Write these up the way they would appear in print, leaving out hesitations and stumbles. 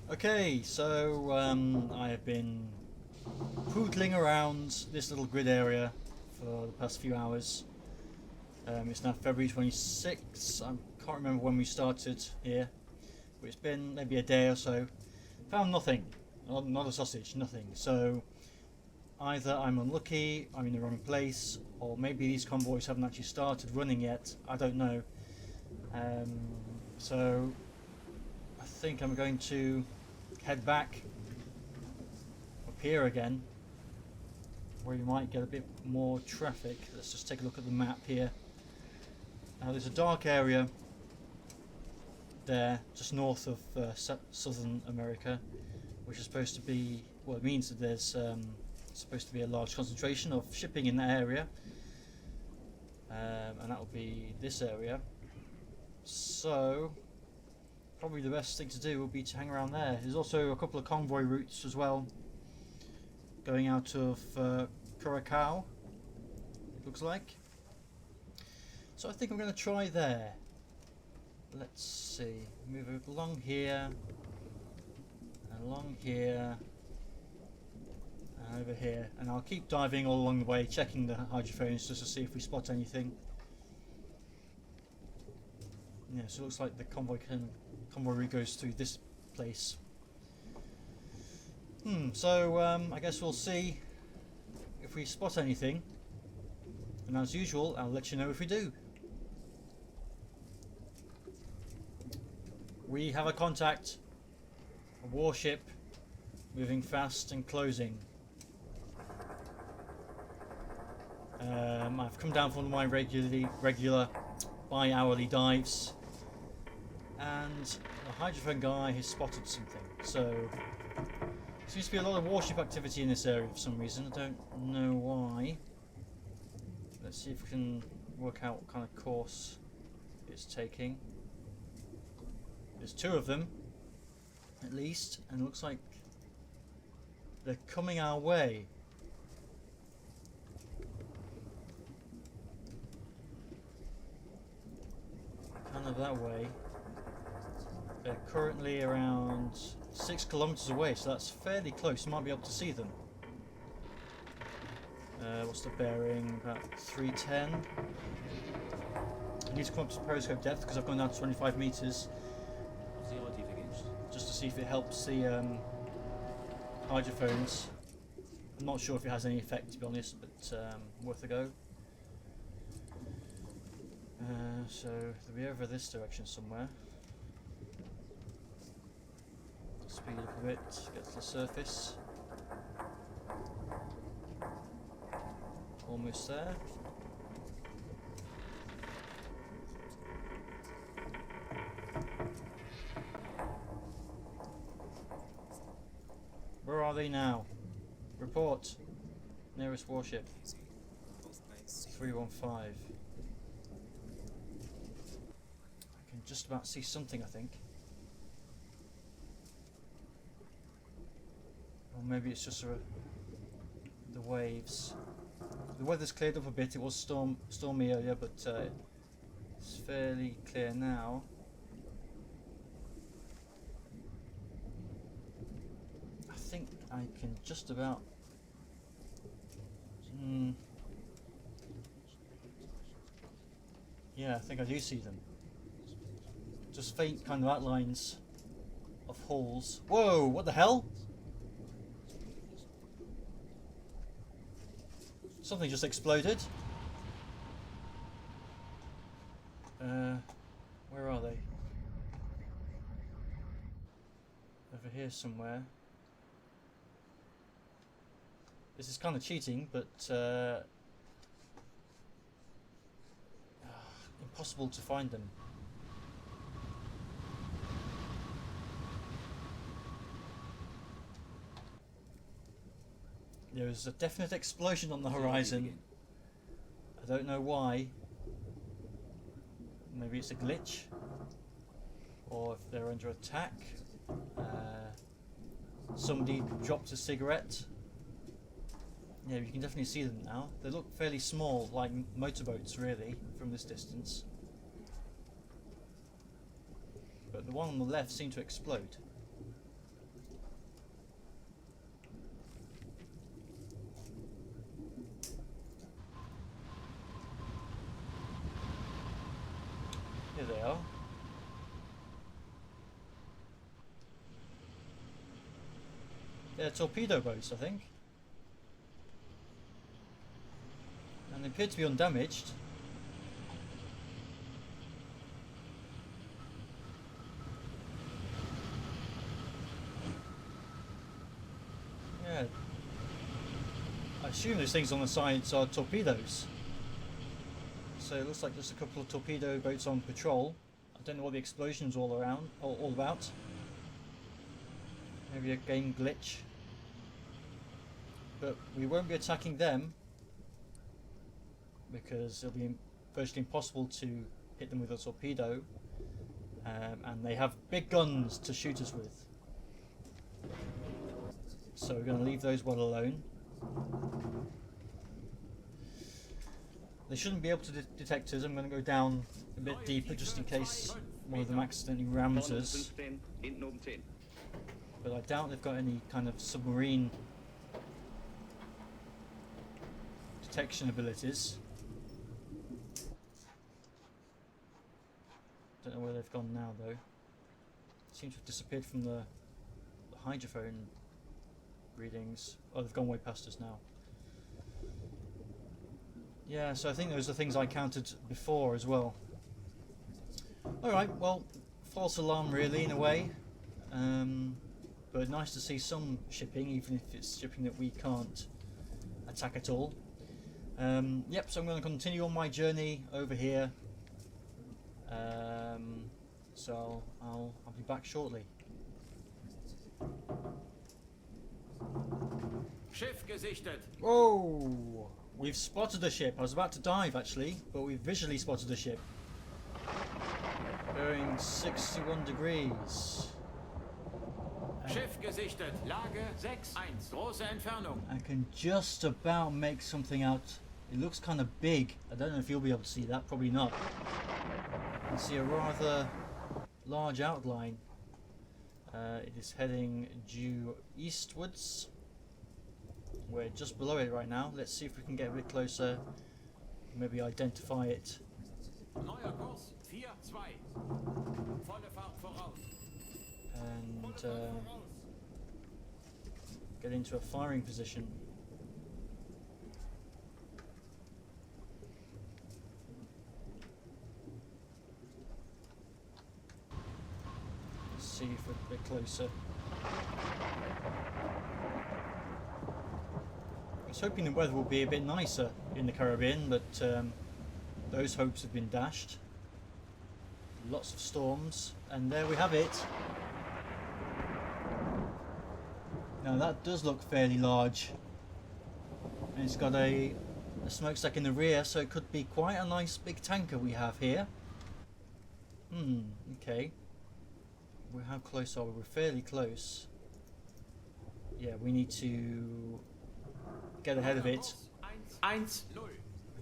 Okay, so I have been poodling around this little grid area for the past few hours. It's now February 26th. I can't remember when we started here, but it's been maybe a day or so. Found nothing, not a sausage, nothing. So either I'm unlucky, I'm in the wrong place, or maybe these convoys haven't actually started running yet. I don't know. So I think I'm going to head back up here again, where you might get a bit more traffic. Let's just take a look at the map here. Now there's a dark area there, just north of southern America, which is supposed to be, well, it means that there's supposed to be a large concentration of shipping in that area, and that will be this area. So probably the best thing to do will be to hang around there. There's also a couple of convoy routes as well, going out of Curacao, it looks like. So I think I'm going to try there. Let's see, move along here, and along here, and over here, and I'll keep diving all along the way, checking the hydrophones just to see if we spot anything. Yeah, so it looks like the convoy route goes through this place. So I guess we'll see if we spot anything, and as usual, I'll let you know if we do. We have a contact, a warship, moving fast and closing. I've come down from my regular bi-hourly dives, and the hydrophone guy has spotted something. So there seems to be a lot of warship activity in this area for some reason. I don't know why. Let's see if we can work out what kind of course it's taking. There's two of them, at least, and it looks like they're coming our way. Kind of that way. They're currently around 6 kilometers away, so that's fairly close. You might be able to see them. What's the bearing? About 310. I need to come up to periscope depth because I've gone down to 25 meters. Just to see if it helps the hydrophones. I'm not sure if it has any effect, to be honest, but worth a go. So they'll be over this direction somewhere. Speed up a bit, get to the surface. Almost there. Where are they now? Report. Nearest warship. 315. I can just about see something, I think. Or maybe it's just the waves. The weather's cleared up a bit. It was stormy earlier, but it's fairly clear now. I think I can just about. Yeah, I think I do see them. Just faint kind of outlines of hulls. Whoa! What the hell? Something just exploded. Where are they? Over here somewhere. This is kind of cheating, but impossible to find them. There is a definite explosion on the horizon. I don't know why. Maybe it's a glitch, or if they're under attack. Somebody dropped a cigarette. Yeah, you can definitely see them now. They look fairly small, like motorboats really, from this distance. But the one on the left seemed to explode. There they are. They're torpedo boats, I think. And they appear to be undamaged. Yeah. I assume those things on the sides are torpedoes. So it looks like there's a couple of torpedo boats on patrol. I don't know what the explosion's all about. Maybe a game glitch. But we won't be attacking them because it'll be virtually impossible to hit them with a torpedo, and they have big guns to shoot us with. So we're going to leave those well alone. They shouldn't be able to detect us. I'm going to go down a bit deeper just in case one of them accidentally rams us. But I doubt they've got any kind of submarine detection abilities. Don't know where they've gone now though. Seems to have disappeared from the hydrophone readings. Oh, they've gone way past us now. Yeah, so I think those are things I counted before as well. Alright, well, false alarm really in a way. But nice to see some shipping, even if it's shipping that we can't attack at all. Yep, so I'm going to continue on my journey over here. So I'll be back shortly. Schiff gesichtet. Whoa! We've spotted a ship. I was about to dive actually, but we've visually spotted a ship. Bearing 61 degrees. Schiff gesichtet. Lage 6-1. Große Entfernung. I can just about make something out. It looks kind of big. I don't know if you'll be able to see that. Probably not. You can see a rather large outline. It is heading due eastwards. We're just below it right now. Let's see if we can get a bit closer. Maybe identify it. Neuer Kurs 4-2. Volle Fahrt voraus. And get into a firing position. Let's see if we're a bit closer. I was hoping the weather would be a bit nicer in the Caribbean, but those hopes have been dashed. Lots of storms, and there we have it. Now that does look fairly large, and it's got a smokestack in the rear, so it could be quite a nice big tanker we have here. Okay. How close are we? We're fairly close. Yeah, we need to get ahead of it.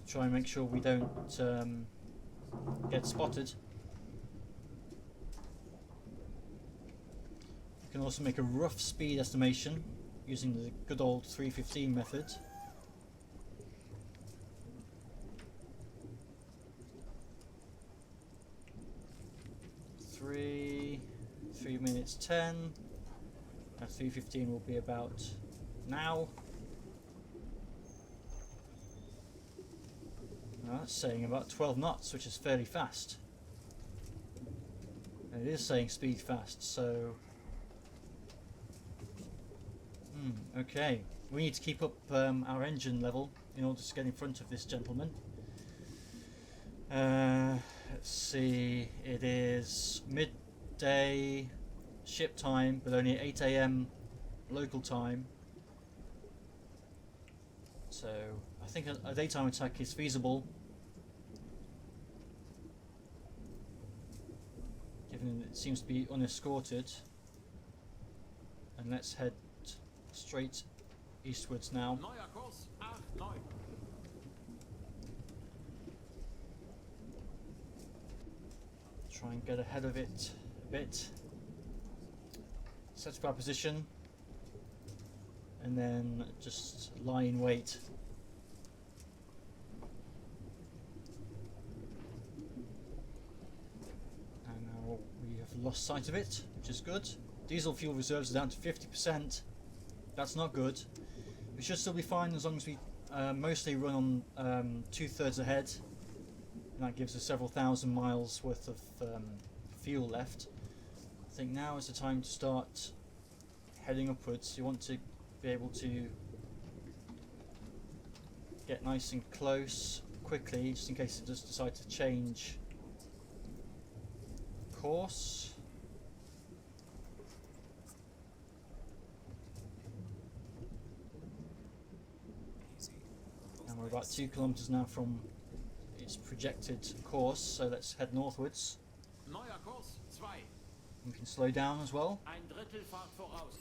Try and make sure we don't get spotted. You can also make a rough speed estimation using the good old 315 method. Three minutes 10. 315 will be about now. That's saying about 12 knots, which is fairly fast. And it is saying speed fast, so... okay. We need to keep up our engine level in order to get in front of this gentleman. Let's see, it is midday ship time, but only 8 AM local time. So I think a daytime attack is feasible, given it seems to be unescorted. And let's head straight eastwards now. Neuer Kurs 8-9. Try and get ahead of it a bit. Set up our position, and then just lie in wait. lost sight of it, which is good. Diesel fuel reserves are down to 50%. That's not good. We should still be fine as long as we mostly run on 2/3 ahead. And that gives us several thousand miles worth of fuel left. I think now is the time to start heading upwards. You want to be able to get nice and close quickly, just in case it does decide to change course. And we're about 2 kilometers now from its projected course, so let's head northwards. Neuer Kurs 2. We can slow down as well Ein Drittel Fahrt voraus.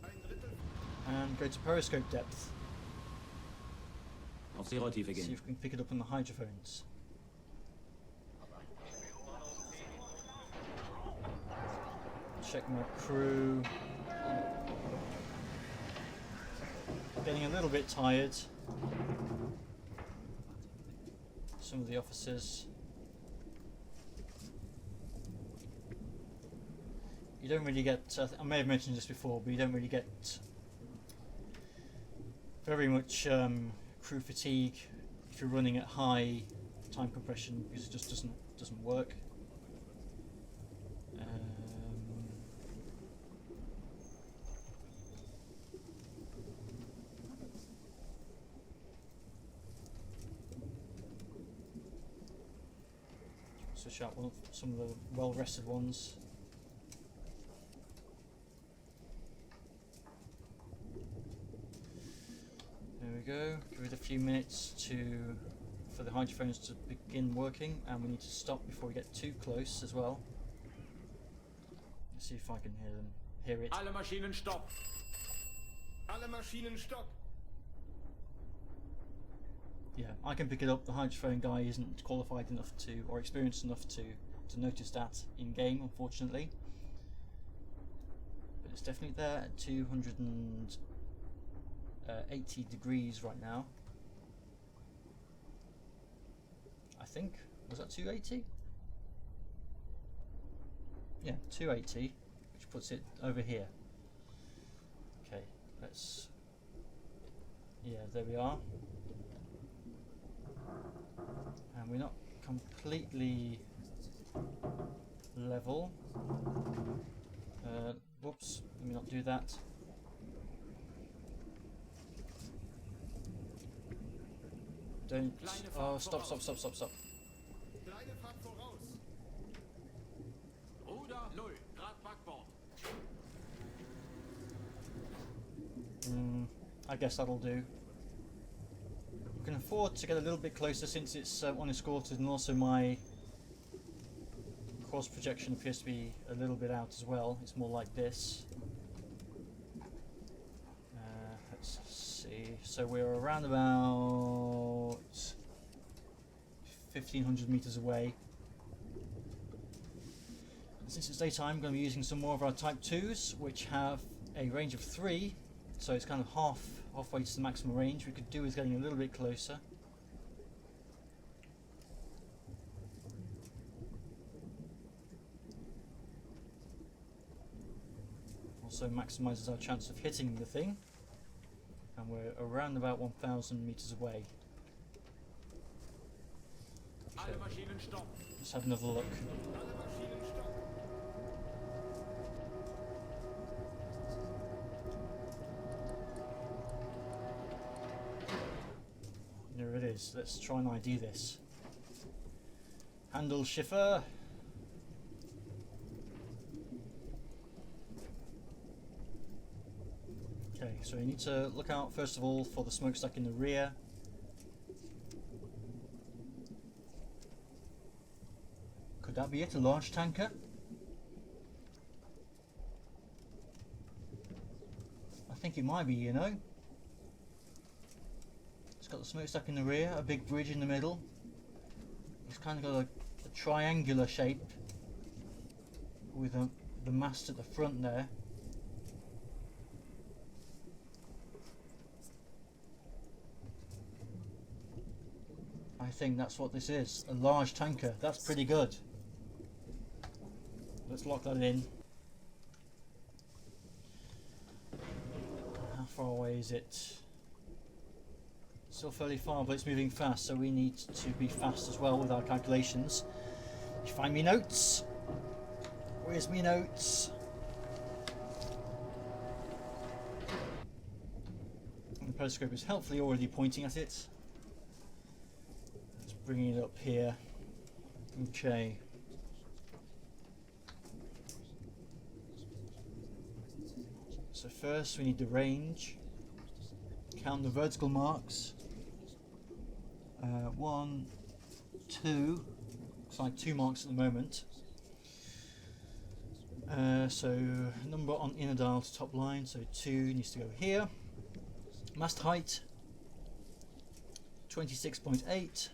Ein Drittel. and go to periscope depth. Auf Seerotiefe See gehen. if we can pick it up on the hydrophones. Check my crew. Getting a little bit tired. Some of the officers. You don't really get, I may have mentioned this before, but you don't really get very much crew fatigue if you're running at high time compression, because it just doesn't work. Switch out some of the well-rested ones. There we go. Give it a few minutes for the hydrophones to begin working, and we need to stop before we get too close as well. Let's see if I can hear it. Alle Maschinen stopp. Alle Maschinen stopp. Yeah, I can pick it up. The hydrophone guy isn't qualified enough to, or experienced enough to notice that in game, unfortunately. But it's definitely there at 280 degrees right now. I think. Was that 280? Yeah, 280, which puts it over here. Okay, let's. Yeah, there we are. And we're not completely level. Whoops, let me not do that. Don't. Oh, stop. Kleine Fahrt voraus. Ruder 0 Grad Backbord. I guess that'll do. We can afford to get a little bit closer since it's unescorted, and also my course projection appears to be a little bit out as well. It's more like this. Let's see. So we're around about 1,500 meters away. And since it's daytime, I'm going to be using some more of our Type 2s, which have a range of 3, so it's kind of halfway to the maximum range. We could do with getting a little bit closer. Also maximizes our chance of hitting the thing, and we're around about 1,000 meters away. Okay. Alle Maschinen stopp. Let's have another look. Alle Maschinen stopp. There it is. Let's try and ID this. Handle Schiffer. Okay, so you need to look out first of all for the smokestack in the rear. Could that be it? A large tanker? I think it might be, you know. It's got the smokestack in the rear, a big bridge in the middle. It's kind of got a triangular shape with the mast at the front there. I think that's what this is, a large tanker. That's pretty good. Let's lock that in. How far away is it? Still fairly far, but it's moving fast, so we need to be fast as well with our calculations. You find me notes? Where's me notes? And the periscope is helpfully already pointing at it. Let's bring it up here. Okay. So first we need the range. Count the vertical marks. 1, 2. Looks like 2 marks at the moment. So number on inner dial to top line. So 2 needs to go here. Mast height 26.8,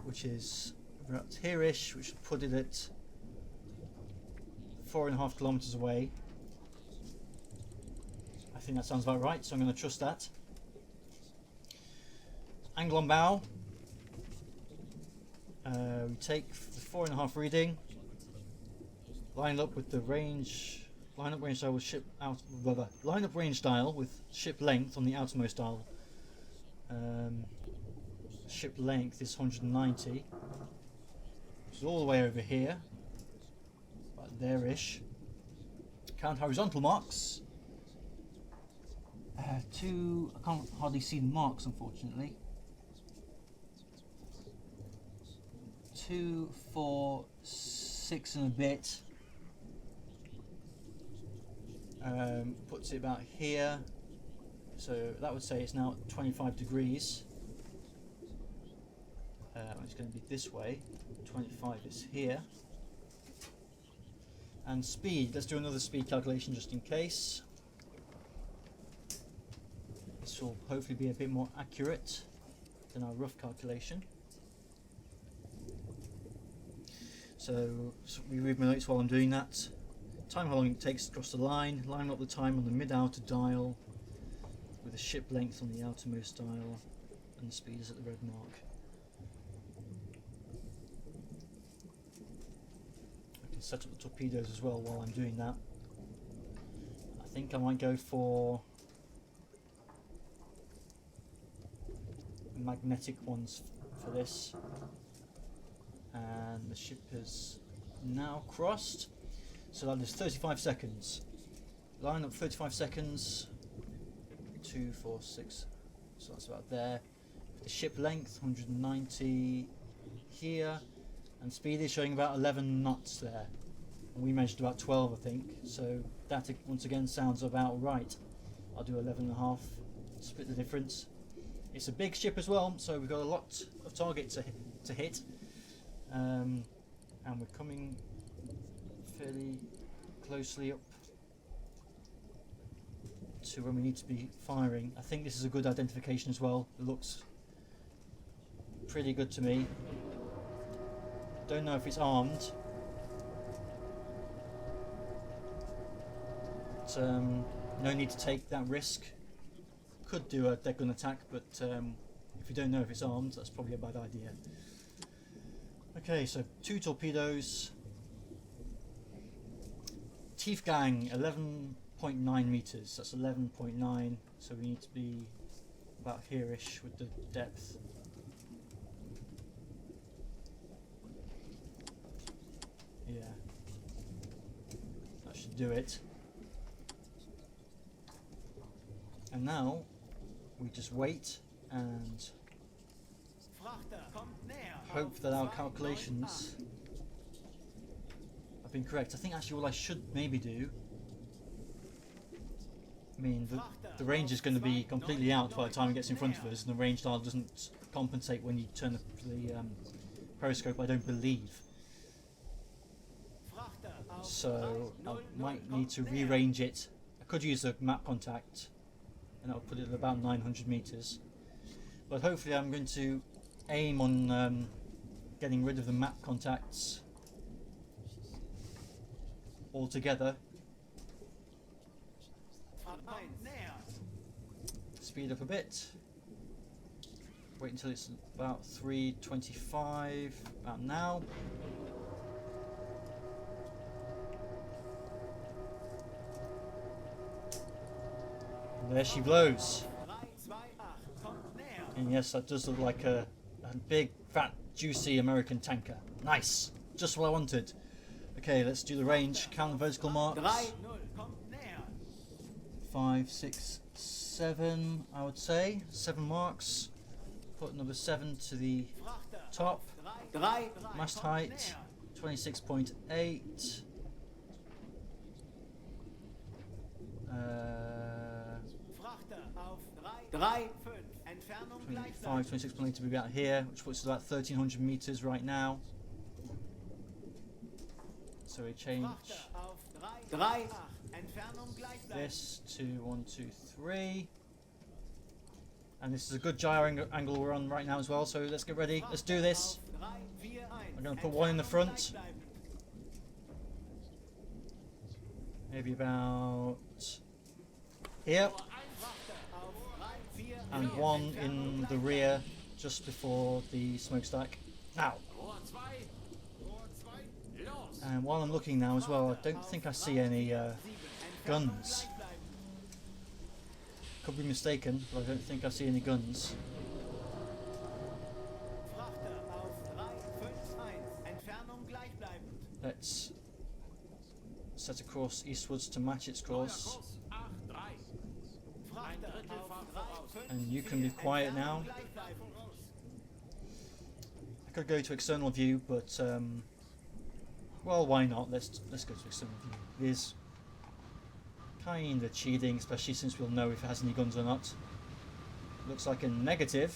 which is about here-ish, which should put it at 4.5 kilometers away. I think that sounds about right, so I'm going to trust that. Angle on bow. We take the 4.5 reading, line up with the range. Line up range dial with ship out. Line up range dial with ship length on the outermost dial. Ship length is 190, which is all the way over here, about there-ish. Count horizontal marks. 2. I can't hardly see the marks, unfortunately. 2, 4, 6 and a bit. Puts it about here. So that would say it's now at 25 degrees. It's going to be this way. 25 is here. And speed. Let's do another speed calculation just in case. This will hopefully be a bit more accurate than our rough calculation. So we read my notes while I'm doing that. Time how long it takes to cross the line. Line up the time on the mid-outer dial with the ship length on the outermost dial, and the speed is at the red mark. I can set up the torpedoes as well while I'm doing that. I think I might go for magnetic ones for this. And the ship is now crossed, so that is 35 seconds. Line up 35 seconds. 2, 4, 6, so that's about there. The ship length 190 here, and speed is showing about 11 knots there, and we measured about 12, I think, so that once again sounds about right. I'll do 11.5, split the difference. It's a big ship as well, so we've got a lot of target to hit, and we're coming fairly closely up to when we need to be firing. I think this is a good identification as well. It looks pretty good to me. Don't know if it's armed. But, no need to take that risk. Could do a dead gun attack, but if you don't know if it's armed, that's probably a bad idea. Okay, so 2 torpedoes. Teeth gang 11.9 meters. That's 11.9. So we need to be about here-ish with the depth. Yeah, that should do it. And now we just wait and hope that our calculations have been correct. I think actually what I should maybe do, I mean the range is going to be completely out by the time it gets in front of us, and the range dial doesn't compensate when you turn the periscope, I don't believe. So I might need to rearrange it. I could use a map contact, and that would put it at about 900 meters. But hopefully I'm going to aim on getting rid of the map contacts altogether. Speed up a bit. Wait until it's about 3:25, about now. There she blows. And yes, that does look like a big, fat, juicy American tanker. Nice. Just what I wanted. Okay, let's do the range. Count the vertical marks. 5, 6, 7, I would say. 7 marks. Put number 7 to the top. Mast height, 26.8. 25, 26.8 to be about here, which puts us about 1300 meters right now. So we change this to 1, 2, 3. And this is a good gyro angle we're on right now as well, so let's get ready. Let's do this. I'm going to put 1 in the front. Maybe about here. And 1 in the rear, just before the smokestack. Now. And while I'm looking now as well, I don't think I see any guns. Could be mistaken, but I don't think I see any guns. Let's set a course eastwards to match its course. And you can be quiet now. I could go to external view, but well, why not? Let's go to external view. It is kind of cheating, especially since we'll know if it has any guns or not. Looks like a negative.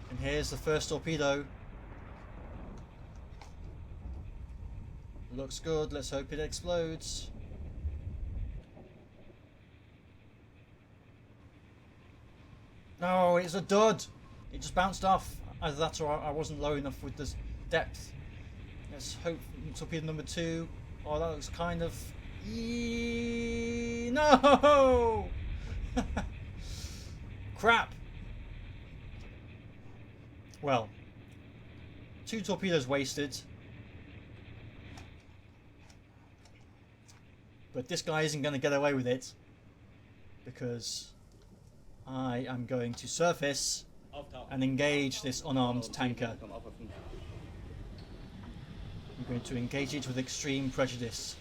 And here's the first torpedo. Looks good, let's hope it explodes. No, it's a dud! It just bounced off. Either that or I wasn't low enough with this depth. Let's hope torpedo number 2. Oh, that looks kind of... No! Crap! Well, 2 torpedoes wasted. But this guy isn't going to get away with it, because I am going to surface and engage this unarmed tanker. I'm going to engage it with extreme prejudice.